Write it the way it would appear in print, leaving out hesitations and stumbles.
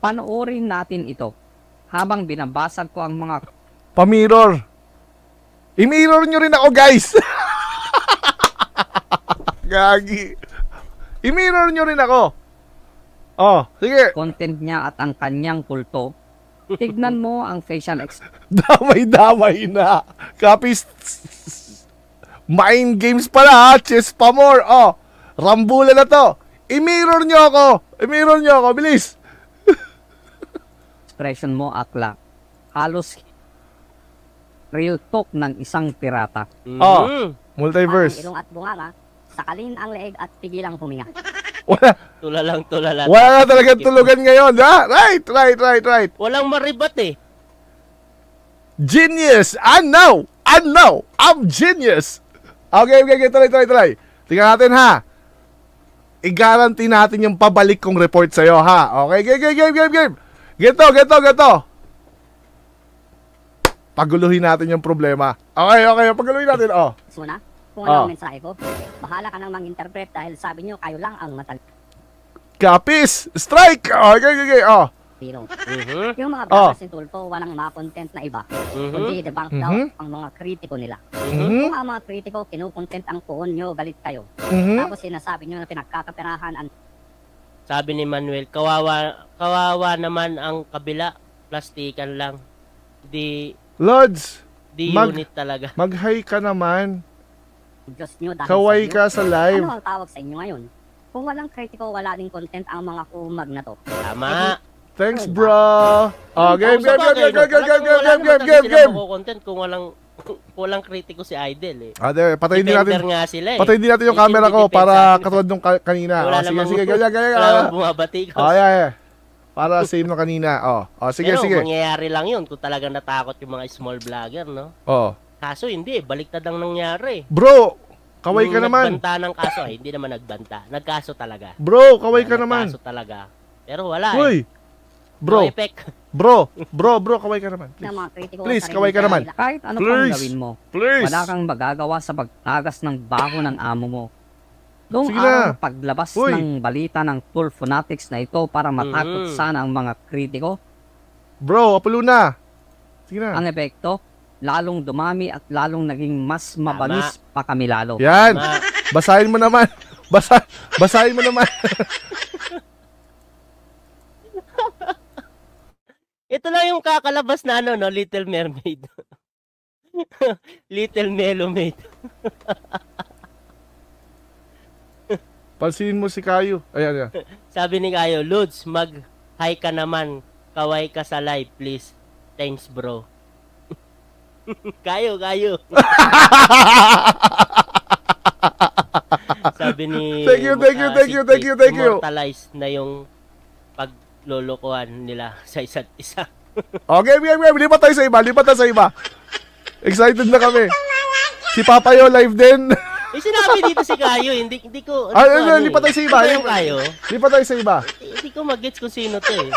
Panoorin natin ito habang binabasag ko ang mga... Pa-mirror. I-mirror nyo rin ako, guys. Gagi. I-mirror nyo rin ako. Oh, sige. content niya at ang kanyang kulto. Tignan mo ang facial expression. Damay-damay na. Kapis. Mind games pala ha. Chess pa more. Oh, rambula na to. I-mirror nyo ako. I-mirror nyo ako. Bilis. Expression mo, akla. Halos real talk ng isang pirata. Oh, multiverse. Ilong at bunganga, sakalin ang leeg at pigilang huminga. Wala. Tulala. Wala na talagang tulugan ngayon, ha? Right. Walang maribat eh. Genius! And now, I'm genius! Okay, tuloy. Tingnan natin, ha? I-guarantee natin yung pabalik kong report sa'yo, ha? Okay, game! Geto! Paguluhin natin yung problema. Okay, paguluhin natin, oh. Suna, kung ano ang mensahe ko, bahala ka nang mang-interpret dahil sabi nyo kayo lang ang matal. Kapis! Strike! Okay, oh. Pero, yung mga bloggers ni Tulfo, walang mga content na iba. Kundi debunk daw ang mga kritiko nila. Kung ang mga kritiko, kinukontent ang poon nyo, galit kayo. Tapos sinasabi nyo na pinagkakaperahan ang... Sabi ni Manuel, kawawa naman ang kabila. Plastikan lang. Lods, unit talaga. mag-hi ka naman. Diyos nyo dahil Kaway sa inyo. ka sa live. Ano ang tawag sa inyo ngayon? Kung walang kritiko, wala din content ang mga kumag na to. Tama. Thanks, bro. Oh, game. Content kung walang kritiko si Idol eh. Patayin din natin. Nga sila eh. Patayin din natin yung camera ko para katulad nung kanina. Sige, Wala namang bumabati ko. Yeah. Para same nung kanina. Sige. Pero mangyayari lang yun kung talagang natakot yung mga small vlogger, no? Kaso hindi, baliktad ang nangyari. Bro, kaway ka naman. Nagbanta ng kaso, hindi naman nagbanta. Nagkaso talaga. Bro, kaway ka naman. Nagkaso talaga. Pero wala Uy, Bro, kaway ka naman. Please, kaway ka naman. Kahit ano pang gawin mo, wala kang magagawa sa pagtagas ng baho ng amo mo. Noong araw paglabas ng balita ng Tulfonatics na ito para matakot sana ang mga kritiko, bro, apulo na. Sige na. Ang epekto, lalong dumami at lalong naging mas mabanis pa kami lalo. Yan. Basahin mo naman. Basahin mo naman. Ito lang yung kakalabas na no, Little Mermaid. Little Mermaid. Pansinin mo si Kayo. Ayan. Sabi ni Kayo, Lods, mag-hi ka naman. Kaway ka sa live, please. Thanks, bro. Kayo. Sabi ni... Thank you. Immortalize na yung paglolokohan nila sa isa't isa. Okay. Lipat tayo sa iba. Excited na kami. Si Papayo live din. Sinabi dito si Kayo, hindi ko... lipat tayo sa iba. Kayo? Lipat tayo sa iba. Hindi ko mag-gets kung sino to eh.